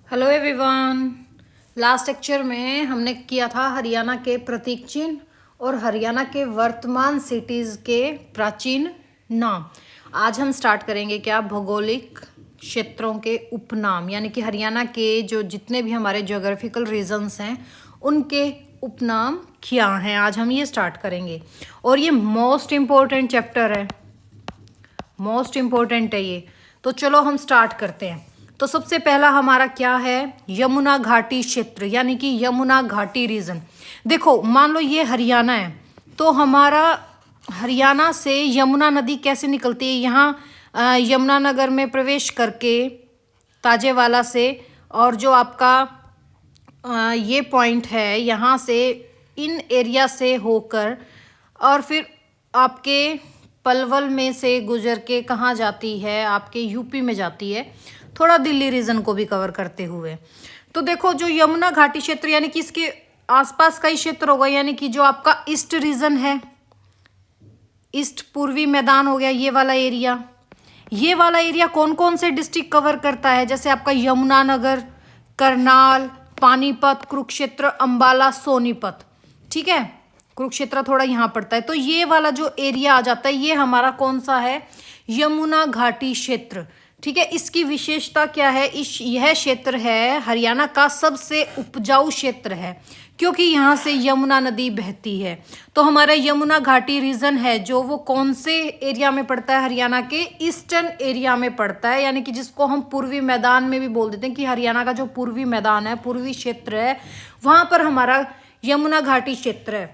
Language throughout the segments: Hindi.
Hello everyone. लास्ट लेक्चर में हमने किया था हरियाणा के प्रतीक चिन्ह और हरियाणा के वर्तमान सिटीज़ के प्राचीन नाम। आज हम स्टार्ट करेंगे क्या भौगोलिक क्षेत्रों के उपनाम, यानी कि हरियाणा के जो जितने भी हमारे ज्योग्राफिकल रीजन्स हैं उनके उपनाम क्या हैं। आज हम ये स्टार्ट करेंगे और ये मोस्ट इम्पोर्टेंट चैप्टर है, मोस्ट इम्पोर्टेंट है ये। तो चलो हम स्टार्ट करते हैं। तो सबसे पहला हमारा क्या है, यमुना घाटी क्षेत्र, यानी कि यमुना घाटी रीजन। देखो मान लो ये हरियाणा है, तो हमारा हरियाणा से यमुना नदी कैसे निकलती है, यहाँ यमुनानगर में प्रवेश करके ताजेवाला से, और जो आपका ये पॉइंट है यहाँ से इन एरिया से होकर और फिर आपके पलवल में से गुजर के कहाँ जाती है, आपके यूपी में जाती है, थोड़ा दिल्ली रीजन को भी कवर करते हुए। तो देखो जो यमुना घाटी क्षेत्र यानी कि इसके आसपास का ही क्षेत्र होगा, यानी कि जो आपका ईस्ट रीजन है, ईस्ट पूर्वी मैदान हो गया ये वाला एरिया। ये वाला एरिया कौन कौन से डिस्ट्रिक्ट कवर करता है, जैसे आपका यमुनानगर, करनाल, पानीपत, कुरुक्षेत्र, अंबाला, सोनीपत। ठीक है, कुरुक्षेत्र थोड़ा यहाँ पड़ता है। तो ये वाला जो एरिया आ जाता है ये हमारा कौन सा है, यमुना घाटी क्षेत्र। ठीक है, इसकी विशेषता क्या है, यह क्षेत्र है हरियाणा का सबसे उपजाऊ क्षेत्र है, क्योंकि यहाँ से यमुना नदी बहती है। तो हमारा यमुना घाटी रीजन है जो वो कौन से एरिया में पड़ता है, हरियाणा के ईस्टर्न एरिया में पड़ता है, यानी कि जिसको हम पूर्वी मैदान में भी बोल देते हैं कि हरियाणा का जो पूर्वी मैदान है, पूर्वी क्षेत्र है, वहाँ पर हमारा यमुना घाटी क्षेत्र है।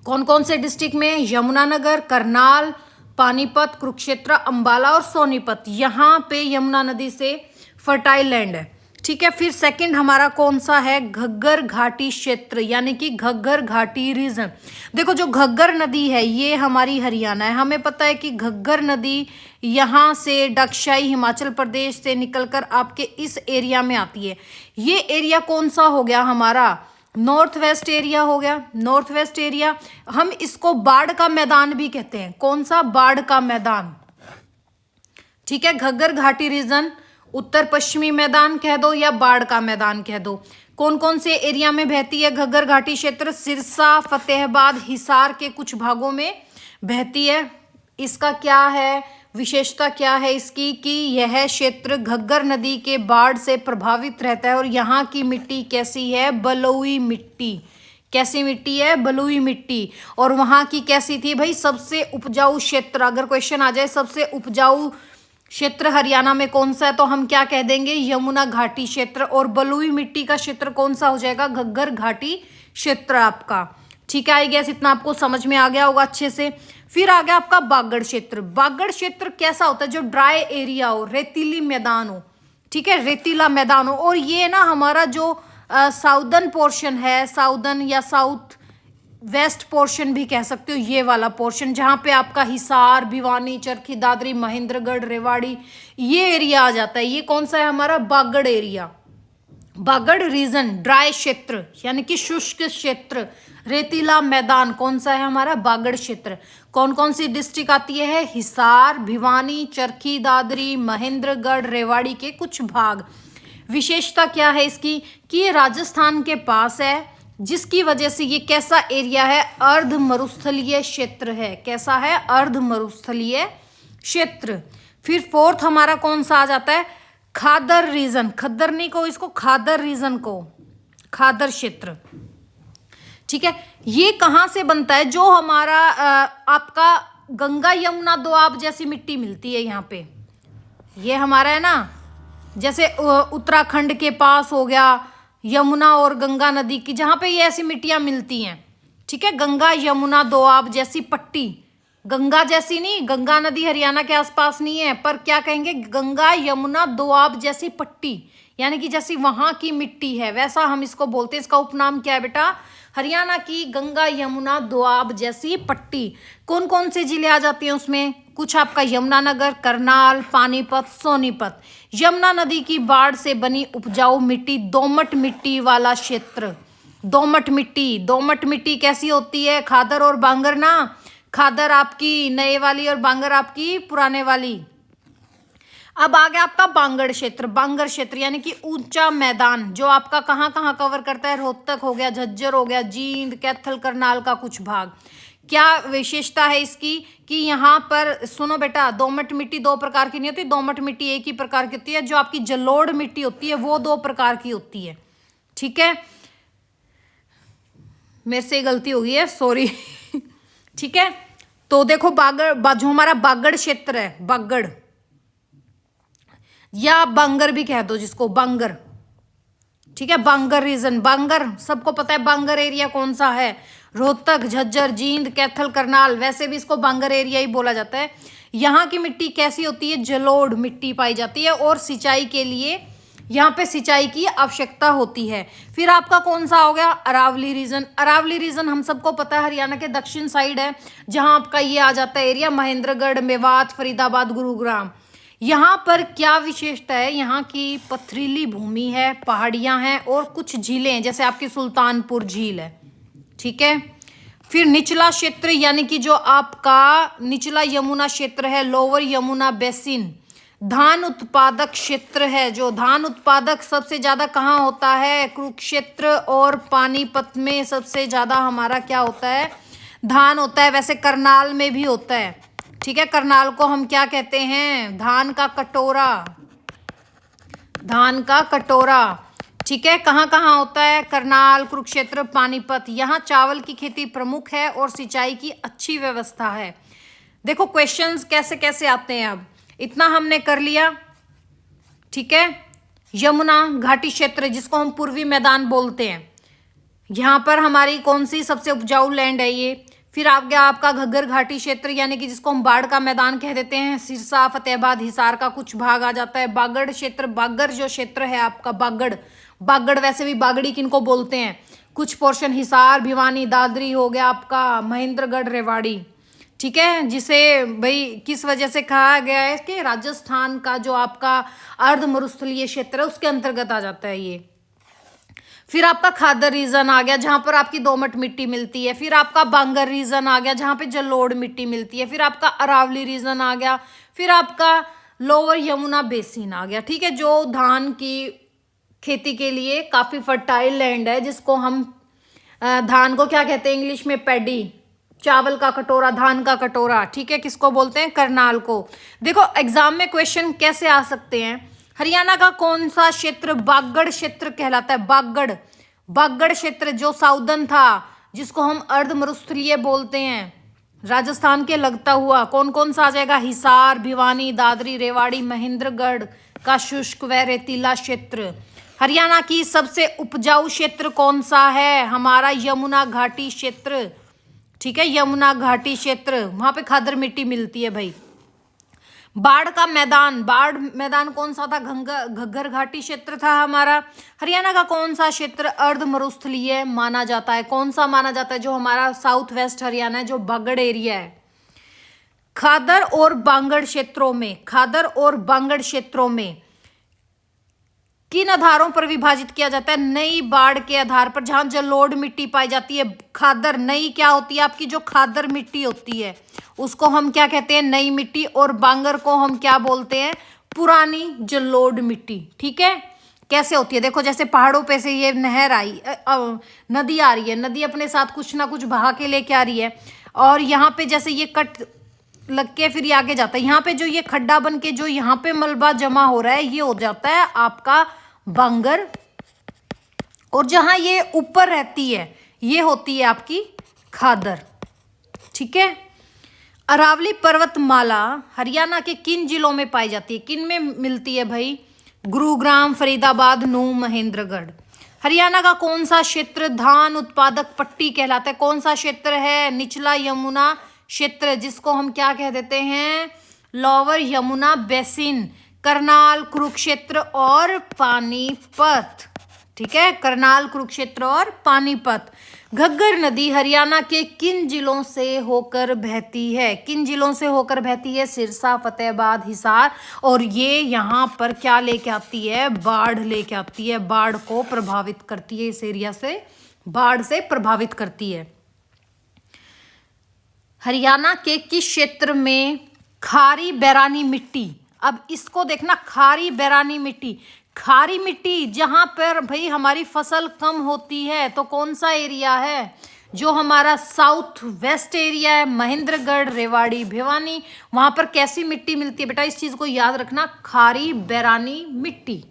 कौन कौन से डिस्ट्रिक्ट में, यमुनानगर, करनाल, पानीपत, कुरुक्षेत्र, अंबाला और सोनीपत, यहाँ पे यमुना नदी से फर्टाइल लैंड है। ठीक है, फिर सेकंड हमारा कौन सा है, घग्गर घाटी क्षेत्र, यानी कि घग्गर घाटी रीजन। देखो जो घग्गर नदी है ये हमारी हरियाणा है, हमें पता है कि घग्गर नदी यहाँ से डक्षाई हिमाचल प्रदेश से निकलकर आपके इस एरिया में आती है। ये एरिया कौन सा हो गया हमारा, नॉर्थ वेस्ट एरिया हो गया। नॉर्थ वेस्ट एरिया हम इसको बाढ़ का मैदान भी कहते हैं। कौन सा, बाढ़ का मैदान। ठीक है, घग्गर घाटी रीजन उत्तर पश्चिमी मैदान कह दो या बाढ़ का मैदान कह दो। कौन कौन से एरिया में बहती है घग्गर घाटी क्षेत्र, सिरसा, फतेहाबाद, हिसार के कुछ भागों में बहती है। इसका क्या है, विशेषता क्या है इसकी, कि यह क्षेत्र घग्गर नदी के बाढ़ से प्रभावित रहता है और यहाँ की मिट्टी कैसी है, बलुई मिट्टी। कैसी मिट्टी है, बलुई मिट्टी। और वहाँ की कैसी थी भाई, सबसे उपजाऊ क्षेत्र। अगर क्वेश्चन आ जाए सबसे उपजाऊ क्षेत्र हरियाणा में कौन सा है, तो हम क्या कह देंगे, यमुना घाटी क्षेत्र। और बलुई मिट्टी का क्षेत्र कौन सा हो जाएगा, घग्गर घाटी क्षेत्र आपका। ठीक है, आई गेस इतना आपको समझ में आ गया होगा अच्छे से। फिर आ गया आपका बागड़ क्षेत्र। बागड़ क्षेत्र कैसा होता है, जो ड्राई एरिया हो, रेतीली मैदान हो। ठीक है, रेतीला मैदान हो। और ये ना हमारा जो साउदर्न पोर्शन है, साउदर्न या साउथ वेस्ट पोर्शन भी कह सकते हो, ये वाला पोर्शन जहाँ पे आपका हिसार, भिवानी, चरखी दादरी, महेंद्रगढ़, रेवाड़ी, ये एरिया आ जाता है। ये कौन सा है हमारा, बागड़ एरिया। बागड़ रीजन ड्राई क्षेत्र यानी कि शुष्क क्षेत्र, रेतीला मैदान कौन सा है हमारा, बागड़ क्षेत्र। कौन कौन सी डिस्ट्रिक्ट आती है, हिसार, भिवानी, चरखी दादरी, महेंद्रगढ़, रेवाड़ी के कुछ भाग। विशेषता क्या है इसकी, कि ये राजस्थान के पास है, जिसकी वजह से ये कैसा एरिया है, अर्ध मरुस्थलीय क्षेत्र है। कैसा है, अर्ध मरुस्थलीय क्षेत्र। फिर फोर्थ हमारा कौन सा आ जाता है, खादर रीजन। खद्दर नहीं को, इसको खादर रीजन को, खादर क्षेत्र। ठीक है, ये कहां से बनता है, जो हमारा आपका गंगा यमुना दोआब जैसी मिट्टी मिलती है यहाँ पे। ये हमारा है ना, जैसे उत्तराखंड के पास हो गया यमुना और गंगा नदी की, जहां पे ये ऐसी मिट्टियां मिलती हैं। ठीक है, गंगा यमुना दोआब जैसी पट्टी, गंगा जैसी नहीं, गंगा नदी हरियाणा के आसपास नहीं है, पर क्या कहेंगे, गंगा यमुना दोआब जैसी पट्टी, यानी कि जैसी वहां की मिट्टी है वैसा हम इसको बोलते हैं। इसका उपनाम क्या है बेटा, हरियाणा की गंगा यमुना दोआब जैसी पट्टी। कौन कौन से जिले आ जाते हैं उसमें, कुछ आपका यमुनानगर, करनाल, पानीपत, सोनीपत। यमुना नदी की बाढ़ से बनी उपजाऊ मिट्टी, दोमट मिट्टी वाला क्षेत्र। दोमट मिट्टी, दोमट मिट्टी कैसी होती है, खादर और बांगर ना, खादर आपकी नए वाली और बांगर आपकी पुराने वाली। अब आ गया आपका बांगड़ क्षेत्र। बांगड़ क्षेत्र यानी कि ऊंचा मैदान, जो आपका कहाँ कहाँ कवर करता है, रोहतक हो गया, झज्जर हो गया, जींद, कैथल, करनाल का कुछ भाग। क्या विशेषता है इसकी कि यहाँ पर सुनो बेटा, दोमट मिट्टी दो प्रकार की नहीं होती, दोमट मिट्टी एक ही प्रकार की होती है। जो आपकी जलोढ़ मिट्टी होती है वो दो प्रकार की होती है, ठीक है। मेरे से गलती हो गई है, सॉरी ठीक है। तो देखो बागड़, जो हमारा बागड़ क्षेत्र है, बागड़ या बांगर भी कह दो जिसको, बांगर, ठीक है। बांगर रीजन, बांगर सबको पता है बांगर एरिया कौन सा है, रोहतक, झज्जर, जींद, कैथल, करनाल, वैसे भी इसको बांगर एरिया ही बोला जाता है। यहाँ की मिट्टी कैसी होती है, जलोढ़ मिट्टी पाई जाती है और सिंचाई के लिए यहाँ पे सिंचाई की आवश्यकता होती है। फिर आपका कौन सा हो गया, अरावली रीजन। अरावली रीजन हम सबको पता है हरियाणा के दक्षिण साइड है, जहां आपका ये आ जाता है एरिया महेंद्रगढ़, मेवात, फरीदाबाद, गुरुग्राम। यहाँ पर क्या विशेषता है, यहाँ की पथरीली भूमि है, पहाड़ियां हैं और कुछ झीलें हैं, जैसे आपकी सुल्तानपुर झील है, ठीक है। फिर निचला क्षेत्र यानी कि जो आपका निचला यमुना क्षेत्र है, लोअर यमुना बेसिन, धान उत्पादक क्षेत्र है। जो धान उत्पादक सबसे ज्यादा कहाँ होता है, कुरुक्षेत्र और पानीपत में सबसे ज्यादा हमारा क्या होता है, धान होता है। वैसे करनाल में भी होता है, ठीक है। करनाल को हम क्या कहते हैं, धान का कटोरा, धान का कटोरा, ठीक है। कहाँ कहाँ होता है, करनाल, कुरुक्षेत्र, पानीपत। यहाँ चावल की खेती प्रमुख है और सिंचाई की अच्छी व्यवस्था है। देखो क्वेश्चंस कैसे कैसे आते हैं। अब इतना हमने कर लिया, ठीक है। यमुना घाटी क्षेत्र जिसको हम पूर्वी मैदान बोलते हैं, यहाँ पर हमारी कौन सी सबसे उपजाऊ लैंड है ये। फिर आ गया आपका घग्गर घाटी क्षेत्र यानी कि जिसको हम बाढ़ का मैदान कह देते हैं, सिरसा, फतेहाबाद, हिसार का कुछ भाग आ जाता है। बागड़ क्षेत्र, बागड़ जो क्षेत्र है आपका, बागड़, बागड़ वैसे भी बागड़ी किनको बोलते हैं, कुछ पोर्शन हिसार, भिवानी, दादरी हो गया आपका, महेंद्रगढ़, रेवाड़ी, ठीक है। जिसे भाई किस वजह से कहा गया है कि राजस्थान का जो आपका अर्ध मरुस्थलीय क्षेत्र है उसके अंतर्गत आ जाता है ये। फिर आपका खादर रीजन आ गया जहां पर आपकी दोमट मिट्टी मिलती है। फिर आपका बांगर रीजन आ गया जहां पे जलोढ़ मिट्टी मिलती है। फिर आपका अरावली रीजन आ गया। फिर आपका लोअर यमुना बेसिन आ गया, ठीक है, जो धान की खेती के लिए काफी फर्टाइल लैंड है, जिसको हम धान को क्या कहते हैं इंग्लिश में, पैडी, चावल का कटोरा, धान का कटोरा, ठीक है। किसको बोलते हैं, करनाल को। देखो एग्जाम में क्वेश्चन कैसे आ सकते हैं, हरियाणा का कौन सा क्षेत्र बागड़ क्षेत्र कहलाता है, बागड़, बागड़ क्षेत्र जो साउदर्न था, जिसको हम अर्ध मरुस्थलीय बोलते हैं, राजस्थान के लगता हुआ, कौन कौन सा आ जाएगा, हिसार, भिवानी, दादरी, रेवाड़ी, महेंद्रगढ़ का शुष्क व रेतीला क्षेत्र। हरियाणा की सबसे उपजाऊ क्षेत्र कौन सा है, हमारा यमुना घाटी क्षेत्र, ठीक है, यमुना घाटी क्षेत्र, वहां पे खादर मिट्टी मिलती है भाई। बाढ़ का मैदान, बाढ़ मैदान कौन सा था, घग्गर घाटी क्षेत्र था हमारा। हरियाणा का कौन सा क्षेत्र अर्ध मरुस्थलीय माना जाता है, कौन सा माना जाता है, जो हमारा साउथ वेस्ट हरियाणा है, जो बागड़ एरिया है। खादर और बांगड़ क्षेत्रों में, खादर और बांगड़ क्षेत्रों में किन आधारों पर विभाजित किया जाता है, नई बाढ़ के आधार पर, जहां जलोढ़ मिट्टी पाई जाती है। खादर नई क्या होती है आपकी, जो खादर मिट्टी होती है उसको हम क्या कहते हैं, नई मिट्टी, और बांगर को हम क्या बोलते हैं, पुरानी जलोढ़ मिट्टी, ठीक है। कैसे होती है, देखो जैसे पहाड़ों पे से ये नहर आई, नदी आ रही है, नदी अपने साथ कुछ ना कुछ बहा के लेके आ रही है, और यहाँ पे जैसे ये कट लग के फिर ये आगे जाता है, यहाँ पे जो ये खड्डा बन के जो यहाँ पे मलबा जमा हो रहा है, ये हो जाता है आपका बांगर, और जहां ये ऊपर रहती है ये होती है आपकी खादर, ठीक है। अरावली पर्वतमाला हरियाणा के किन जिलों में पाई जाती है, किन में मिलती है भाई, गुरुग्राम, फरीदाबाद, नूंह, महेंद्रगढ़। हरियाणा का कौन सा क्षेत्र धान उत्पादक पट्टी कहलाता है, कौन सा क्षेत्र है, निचला यमुना क्षेत्र, जिसको हम क्या कह देते हैं, लोअर यमुना बेसिन। करनाल, कुरुक्षेत्र और पानीपत, ठीक है, करनाल, कुरुक्षेत्र और पानीपत। घग्गर नदी हरियाणा के किन जिलों से होकर बहती है, किन जिलों से होकर बहती है, सिरसा, फतेहाबाद, हिसार, और ये यहाँ पर क्या लेके आती है, बाढ़ लेके आती है, बाढ़ को प्रभावित करती है, इस एरिया से बाढ़ से प्रभावित करती है। हरियाणा के किस क्षेत्र में खारी बैरानी मिट्टी, अब इसको देखना, खारी बैरानी मिट्टी, खारी मिट्टी जहां पर भाई हमारी फसल कम होती है, तो कौन सा एरिया है? जो हमारा साउथ वेस्ट एरिया है, महेंद्रगढ़, रेवाड़ी, भिवानी, वहां पर कैसी मिट्टी मिलती है बेटा? इस चीज को याद रखना, खारी बैरानी मिट्टी।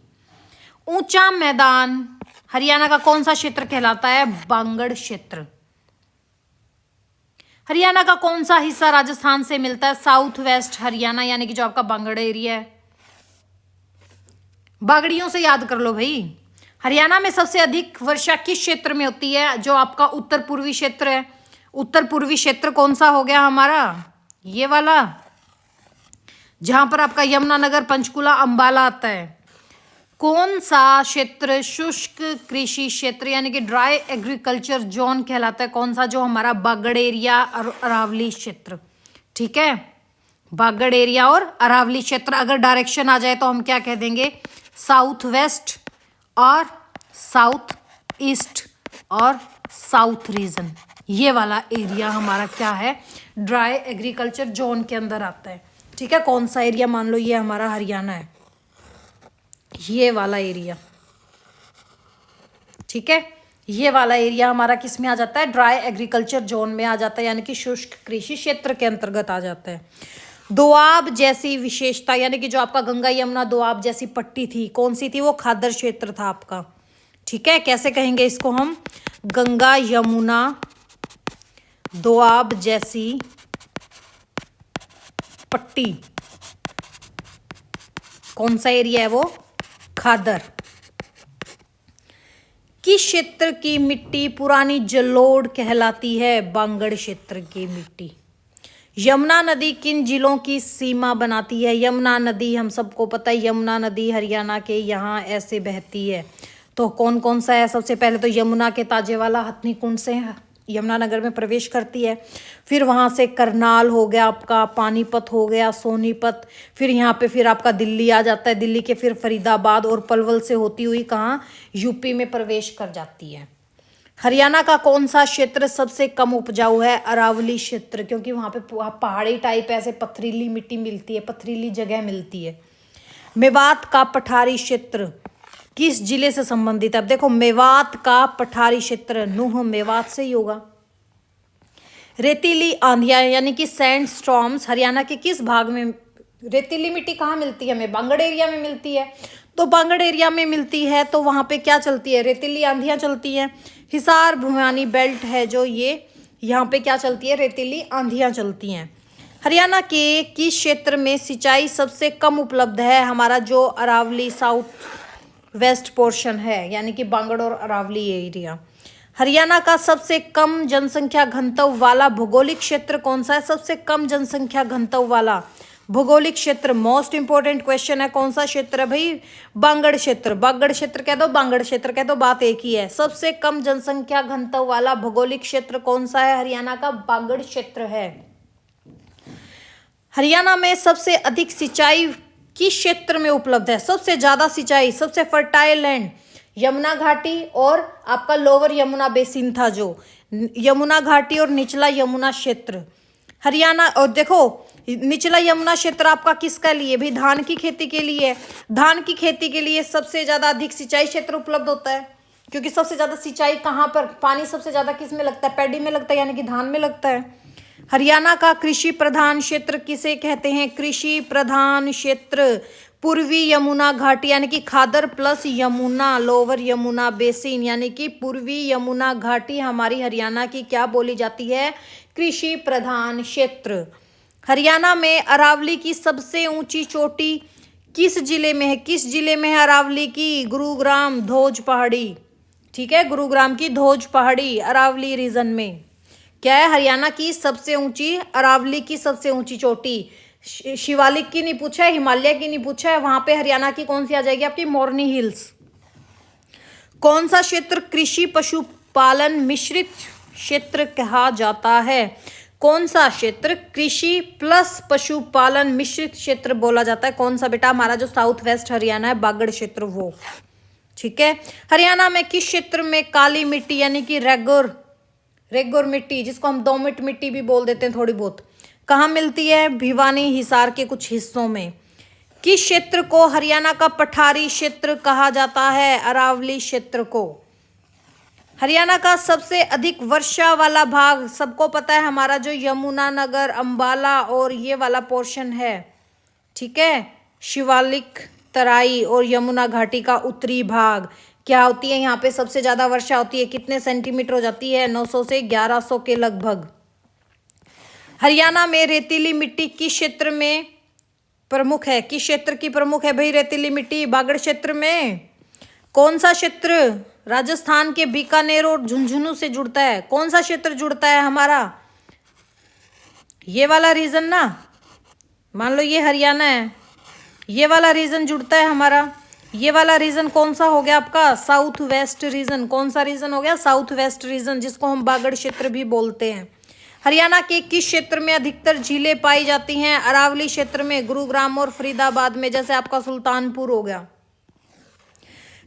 ऊंचा मैदान हरियाणा का कौन सा क्षेत्र कहलाता है? बांगड़ क्षेत्र। हरियाणा का कौन सा हिस्सा राजस्थान से मिलता है? साउथ वेस्ट हरियाणा, यानी कि जो आपका बांगड़ एरिया है। बागड़ियों से याद कर लो भाई। हरियाणा में सबसे अधिक वर्षा किस क्षेत्र में होती है? जो आपका उत्तर पूर्वी क्षेत्र है। उत्तर पूर्वी क्षेत्र कौन सा हो गया हमारा? ये वाला, जहां पर आपका यमुनानगर, पंचकुला, अंबाला आता है। कौन सा क्षेत्र शुष्क कृषि क्षेत्र यानी कि ड्राई एग्रीकल्चर जोन कहलाता है? कौन सा? जो हमारा बागड़ एरिया और अरावली क्षेत्र। ठीक है, बागड़ एरिया और अरावली क्षेत्र। अगर डायरेक्शन आ जाए तो हम क्या कह देंगे? साउथ वेस्ट और साउथ ईस्ट और साउथ रीजन। ये वाला एरिया हमारा क्या है? ड्राई एग्रीकल्चर जोन के अंदर आता है। ठीक है, कौन सा एरिया? मान लो ये हमारा हरियाणा है, ये वाला एरिया। ठीक है, ये वाला एरिया हमारा किस में आ जाता है? ड्राई एग्रीकल्चर जोन में आ जाता है, यानी कि शुष्क कृषि क्षेत्र के अंतर्गत आ जाता है। दोआब जैसी विशेषता, यानी कि जो आपका गंगा यमुना दोआब जैसी पट्टी थी, कौन सी थी? वो खादर क्षेत्र था आपका। ठीक है, कैसे कहेंगे इसको हम? गंगा यमुना दोआब जैसी पट्टी। कौन सा एरिया है वो? खादर। किस क्षेत्र की मिट्टी पुरानी जलोढ़ कहलाती है? बांगड़ क्षेत्र की मिट्टी। यमुना नदी किन जिलों की सीमा बनाती है? यमुना नदी हम सबको पता है, यमुना नदी हरियाणा के यहाँ ऐसे बहती है। तो कौन कौन सा है? सबसे पहले तो यमुना के ताजेवाला हथनी कुंड से यमुनानगर में प्रवेश करती है। फिर वहाँ से करनाल हो गया आपका, पानीपत हो गया, सोनीपत, फिर यहाँ पे फिर आपका दिल्ली आ जाता है। दिल्ली के फिर फरीदाबाद और पलवल से होती हुई कहाँ? यूपी में प्रवेश कर जाती है। हरियाणा का कौन सा क्षेत्र सबसे कम उपजाऊ है? अरावली क्षेत्र, क्योंकि वहाँ पे पहाड़ी टाइप ऐसे पथरीली मिट्टी मिलती है, पथरीली जगह मिलती है। मेवात का पठारी क्षेत्र किस जिले से संबंधित है? अब देखो, मेवात का पठारी क्षेत्र नूह मेवात से ही होगा। रेतीली आंधियां यानी कि सैंड स्टॉर्म्स हरियाणा के किस भाग में? रेतीली मिट्टी कहाँ मिलती है? हमें बांगड़ एरिया में मिलती है। तो बांगड़ एरिया में मिलती है तो वहाँ पे क्या चलती है? रेतीली आंधियां चलती हैं। हिसार भिवानी बेल्ट है जो, ये यहाँ पे क्या चलती है? रेतीली आंधियां चलती हैं। हरियाणा के किस क्षेत्र में सिंचाई सबसे कम उपलब्ध है? हमारा जो अरावली साउथ वेस्ट पोर्शन है, यानी कि बांगड़ और अरावली एरिया। हरियाणा का सबसे कम जनसंख्या घनत्व वाला भौगोलिक क्षेत्र कौन सा है? सबसे कम जनसंख्या घनत्व वाला भौगोलिक क्षेत्र, मोस्ट इंपोर्टेंट क्वेश्चन है। कौन सा क्षेत्र है भाई? बांगड़ क्षेत्र। बांगड़ क्षेत्र कह दो, बांगड़ क्षेत्र कह दो, बात एक ही है। सबसे कम जनसंख्या घनत्व वाला भौगोलिक क्षेत्र कौन सा है? हरियाणा का बांगड़ क्षेत्र है। हरियाणा में सबसे अधिक सिंचाई किस क्षेत्र में उपलब्ध है? सबसे ज्यादा सिंचाई, सबसे फर्टाइल लैंड यमुना घाटी और आपका लोअर यमुना बेसिन था, जो यमुना घाटी और निचला यमुना क्षेत्र हरियाणा। और देखो, निचला यमुना क्षेत्र आपका किसका लिए? भी धान की खेती के लिए। धान की खेती के लिए सबसे ज्यादा अधिक सिंचाई क्षेत्र उपलब्ध होता है, क्योंकि सबसे ज्यादा सिंचाई कहाँ पर? पानी सबसे ज्यादा किस में लगता है? पैडी में लगता है, यानी कि धान में लगता है। हरियाणा का कृषि प्रधान क्षेत्र किसे कहते हैं? कृषि प्रधान क्षेत्र पूर्वी यमुना घाटी, यानी कि khadar plus Yamuna, lower Yamuna basin, यानी कि पूर्वी यमुना घाटी हमारी हरियाणा की क्या बोली जाती है? कृषि प्रधान क्षेत्र। हरियाणा में अरावली की सबसे ऊंची चोटी किस जिले में है? किस जिले में है अरावली की? गुरुग्राम धोज पहाड़ी। ठीक है, गुरुग्राम की धोज पहाड़ी अरावली रीजन में क्या है? हरियाणा की सबसे ऊंची, अरावली की सबसे ऊंची चोटी। शिवालिक की नहीं पूछा है, हिमालय की नहीं पूछा है, वहां पे हरियाणा की कौन सी आ जाएगी? आपकी मोरनी हिल्स। कौन सा क्षेत्र कृषि पशुपालन मिश्रित क्षेत्र कहा जाता है? कौन सा क्षेत्र कृषि प्लस पशुपालन मिश्रित क्षेत्र बोला जाता है? कौन सा बेटा? हमारा जो साउथ वेस्ट हरियाणा है, बागड़ क्षेत्र, वो। ठीक है, हरियाणा में किस क्षेत्र में काली मिट्टी यानी कि रेगुर मिट्टी, जिसको हम दोमट मिट्टी भी बोल देते हैं थोड़ी बहुत, कहाँ मिलती है? भिवानी हिसार के कुछ हिस्सों में। किस क्षेत्र को हरियाणा का पठारी क्षेत्र कहा जाता है? अरावली क्षेत्र को। हरियाणा का सबसे अधिक वर्षा वाला भाग सबको पता है, हमारा जो यमुनानगर, अंबाला और ये वाला पोर्शन है, ठीक है, शिवालिक तराई और यमुना घाटी का उत्तरी भाग। क्या होती है यहाँ पे सबसे ज्यादा वर्षा होती है? कितने सेंटीमीटर हो जाती है? 900 से 1100 के लगभग। हरियाणा में रेतीली मिट्टी किस क्षेत्र में प्रमुख है? किस क्षेत्र की प्रमुख है भाई रेतीली मिट्टी? बागड़ क्षेत्र में। कौन सा क्षेत्र राजस्थान के बीकानेर और झुंझुनू से जुड़ता है? कौन सा क्षेत्र जुड़ता है हमारा? ये वाला रीजन ना, मान लो ये हरियाणा है, ये वाला रीजन जुड़ता है हमारा। ये वाला रीजन कौन सा हो गया आपका? South west region. कौन सा रीजन हो गया? साउथ वेस्ट रीजन, जिसको हम बागड़ क्षेत्र भी बोलते हैं। हरियाणा के किस क्षेत्र में अधिकतर झीलें पाई जाती हैं? अरावली क्षेत्र में, गुरुग्राम और फरीदाबाद में, जैसे आपका सुल्तानपुर हो गया।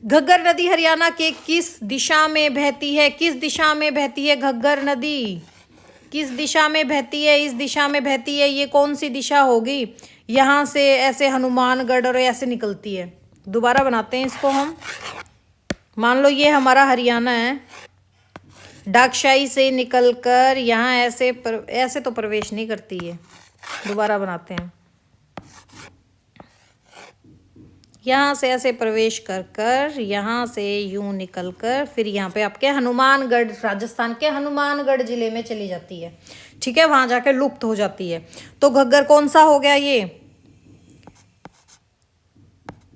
घग्गर नदी हरियाणा के किस दिशा में बहती है? किस दिशा में बहती है घग्गर नदी? किस दिशा में बहती है? इस दिशा में बहती है। ये कौन सी दिशा होगी? यहाँ से ऐसे हनुमानगढ़ और ऐसे निकलती है। दोबारा बनाते हैं इसको हम। मान लो ये हमारा हरियाणा है, डाकशाही से निकलकर यहाँ ऐसे तो प्रवेश नहीं करती है। दोबारा बनाते हैं। यहाँ से ऐसे प्रवेश कर यहाँ से यूं निकलकर फिर यहाँ पे आपके हनुमानगढ़, राजस्थान के हनुमानगढ़ जिले में चली जाती है, ठीक है, वहां जाकर लुप्त हो जाती है। तो घग्गर कौन सा हो गया? ये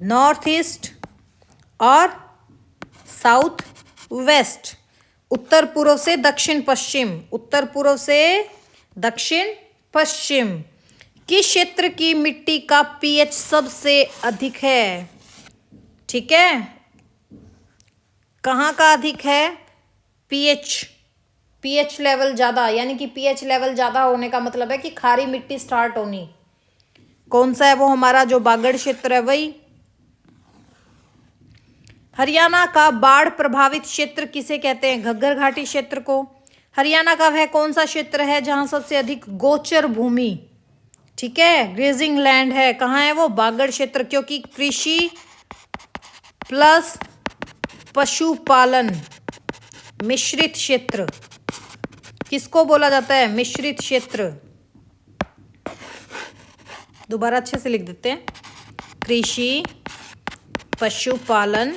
नॉर्थ ईस्ट और साउथ वेस्ट, उत्तर पूर्व से दक्षिण पश्चिम, उत्तर पूर्व से दक्षिण पश्चिम। किस क्षेत्र की मिट्टी का पीएच सबसे अधिक है? ठीक है, कहाँ का अधिक है? पीएच लेवल ज्यादा, यानी कि पीएच लेवल ज्यादा होने का मतलब है कि खारी मिट्टी स्टार्ट होनी। कौन सा है वो? हमारा जो बागड़ क्षेत्र है वही। हरियाणा का बाढ़ प्रभावित क्षेत्र किसे कहते हैं? घग्गर घाटी क्षेत्र को। हरियाणा का वह कौन सा क्षेत्र है जहां सबसे अधिक गोचर भूमि, ठीक है, ग्रेजिंग लैंड है? कहाँ है वो? बागड़ क्षेत्र, क्योंकि कृषि प्लस पशुपालन मिश्रित क्षेत्र किसको बोला जाता है? मिश्रित क्षेत्र। दोबारा अच्छे से लिख देते हैं। कृषि पशुपालन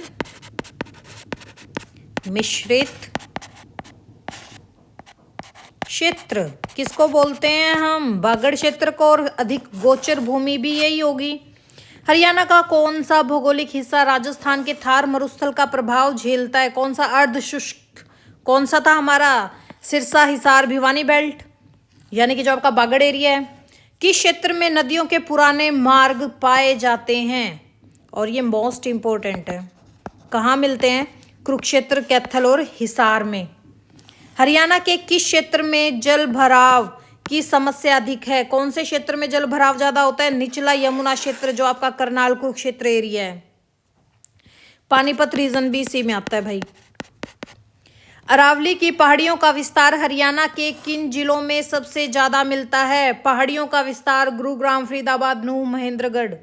मिश्रित क्षेत्र किसको बोलते हैं हम? बागड़ क्षेत्र को। और अधिक गोचर भूमि भी यही होगी। हरियाणा का कौन सा भौगोलिक हिस्सा राजस्थान के थार मरुस्थल का प्रभाव झेलता है? कौन सा? अर्ध शुष्क। कौन सा था हमारा? सिरसा, हिसार, भिवानी बेल्ट, यानी कि जो आपका बागड़ एरिया है। किस क्षेत्र में नदियों के पुराने मार्ग पाए जाते हैं? और ये मोस्ट इंपॉर्टेंट है, कहाँ मिलते हैं? कुरुक्षेत्र, कैथल और हिसार में। हरियाणा के किस क्षेत्र में जल भराव की समस्या अधिक है? कौन से क्षेत्र में जल भराव ज्यादा होता है? निचला यमुना क्षेत्र, जो आपका करनाल कुरुक्षेत्र एरिया है। पानीपत रीजन भी इसी में आता है भाई। अरावली की पहाड़ियों का विस्तार हरियाणा के किन जिलों में सबसे ज्यादा मिलता है? पहाड़ियों का विस्तार गुरुग्राम, फरीदाबाद, नूंह, महेंद्रगढ़।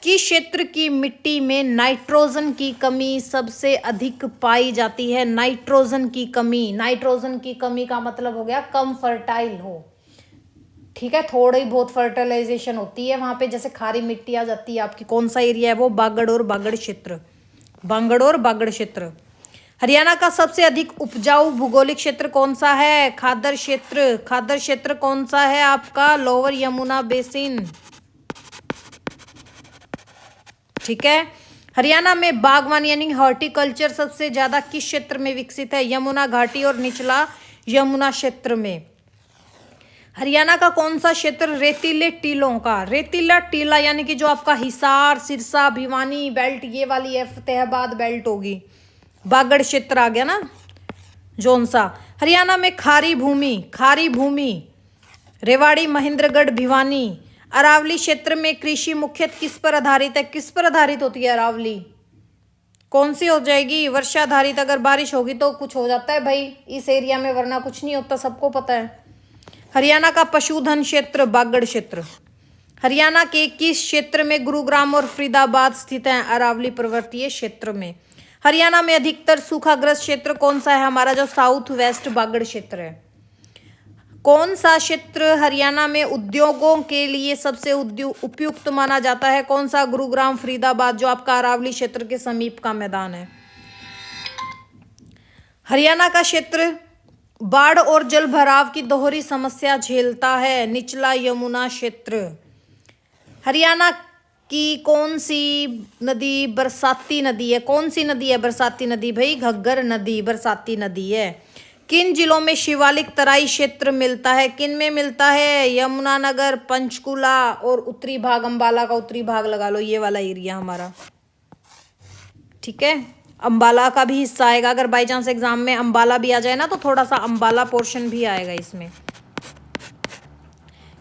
किस क्षेत्र की मिट्टी में नाइट्रोजन की कमी सबसे अधिक पाई जाती है? नाइट्रोजन की कमी। नाइट्रोजन की कमी का मतलब हो गया कम फर्टाइल हो, ठीक है, थोड़ी बहुत फर्टिलाइजेशन होती है वहां पे, जैसे खारी मिट्टी आ जाती है आपकी। कौन सा एरिया है वो? बागड़ और बागड़ क्षेत्र। बागड़ और बागड़ क्षेत्र। हरियाणा का सबसे अधिक उपजाऊ भौगोलिक क्षेत्र कौन सा है? खादर क्षेत्र। खादर क्षेत्र कौन सा है आपका? लोअर यमुना बेसिन, ठीक है। हरियाणा में बागवानी यानी हॉर्टिकल्चर सबसे ज्यादा किस क्षेत्र में विकसित है? यमुना घाटी और निचला यमुना क्षेत्र में। हरियाणा का कौन सा क्षेत्र रेतीले टीलों का? रेतीला टीला यानी कि जो आपका हिसार, सिरसा, भिवानी बेल्ट, ये वाली है फतेहाबाद बेल्ट होगी। बागड़ क्षेत्र आ गया ना, जोन सा। हरियाणा में खारी भूमि रेवाड़ी, महेंद्रगढ़, भिवानी। अरावली क्षेत्र में कृषि मुख्यतः किस पर आधारित है? किस पर आधारित होती है अरावली? कौन सी हो जाएगी? वर्षा आधारित। अगर बारिश होगी तो कुछ हो जाता है भाई इस एरिया में, वरना कुछ नहीं होता, सबको पता है। हरियाणा का पशुधन क्षेत्र बागड़ क्षेत्र। हरियाणा के किस क्षेत्र में गुरुग्राम और फरीदाबाद स्थित हैं? अरावली पर्वतीय क्षेत्र में। हरियाणा में अधिकतर सूखाग्रस्त क्षेत्र कौन सा है? हमारा जो साउथ वेस्ट बागड़ क्षेत्र है। कौन सा क्षेत्र हरियाणा में उद्योगों के लिए सबसे उपयुक्त माना जाता है? कौन सा? गुरुग्राम, फरीदाबाद, जो आपका अरावली क्षेत्र के समीप का मैदान है। हरियाणा का क्षेत्र बाढ़ और जल भराव की दोहरी समस्या झेलता है। निचला यमुना क्षेत्र। हरियाणा की कौन सी नदी बरसाती नदी है? कौन सी नदी है बरसाती नदी? भाई घग्गर नदी बरसाती नदी है। किन जिलों में शिवालिक तराई क्षेत्र मिलता है? किन में मिलता है? यमुनानगर, पंचकुला और उत्तरी भाग, अंबाला का उत्तरी भाग लगा लो, ये वाला एरिया हमारा। ठीक है, अंबाला का भी हिस्सा आएगा। अगर बाई चांस एग्जाम में अंबाला भी आ जाए ना तो थोड़ा सा अंबाला पोर्शन भी आएगा इसमें।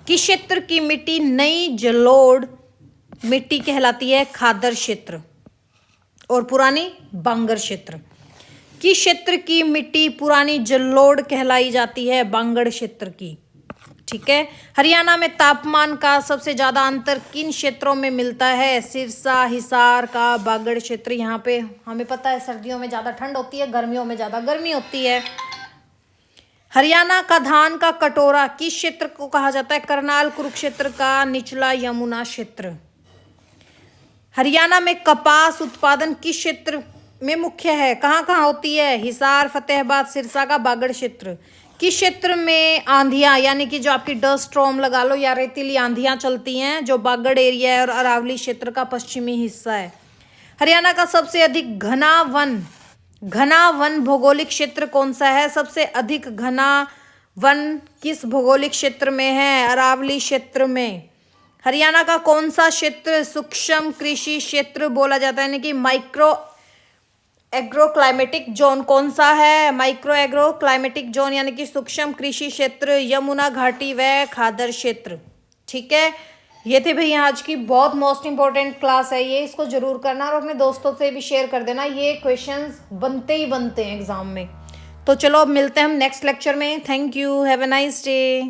किस क्षेत्र की मिट्टी नई जलोढ़ मिट्टी कहलाती है? खादर क्षेत्र। और पुरानी? बांगर क्षेत्र। किस क्षेत्र की मिट्टी पुरानी जलोढ़ कहलाई जाती है? बांगड़ क्षेत्र की। ठीक है। हरियाणा में तापमान का सबसे ज्यादा अंतर किन क्षेत्रों में मिलता है? सिरसा, हिसार का बागड़ क्षेत्र। यहाँ पे हमें पता है सर्दियों में ज्यादा ठंड होती है, गर्मियों में ज्यादा गर्मी होती है। हरियाणा का धान का कटोरा किस क्षेत्र को कहा जाता है? करनाल, कुरुक्षेत्र का निचला यमुना क्षेत्र। हरियाणा में कपास उत्पादन किस क्षेत्र में मुख्य है? कहाँ कहाँ होती है? हिसार, फतेहाबाद, सिरसा का बागड़ क्षेत्र। किस क्षेत्र में आंधियां, यानी कि जो आपकी डस्ट स्टॉर्म लगा लो या रेतीली आंधियां चलती हैं? जो बागड़ एरिया है और अरावली क्षेत्र का पश्चिमी हिस्सा है। हरियाणा का सबसे अधिक घना वन भौगोलिक क्षेत्र कौन सा है? सबसे अधिक घना वन किस भौगोलिक क्षेत्र में है? अरावली क्षेत्र में। हरियाणा का कौन सा क्षेत्र सूक्ष्म कृषि क्षेत्र बोला जाता है, यानी कि माइक्रो एग्रो क्लाइमेटिक जोन कौन सा है? माइक्रो एग्रो क्लाइमेटिक जोन यानी कि सूक्ष्म कृषि क्षेत्र यमुना घाटी व खादर क्षेत्र। ठीक है, ये थे भैया आज की बहुत मोस्ट इंपॉर्टेंट क्लास है ये, इसको जरूर करना और अपने दोस्तों से भी शेयर कर देना। ये क्वेश्चंस बनते ही बनते हैं एग्जाम में। तो चलो अब मिलते हैं हम नेक्स्ट लेक्चर में। Thank you, have a nice day.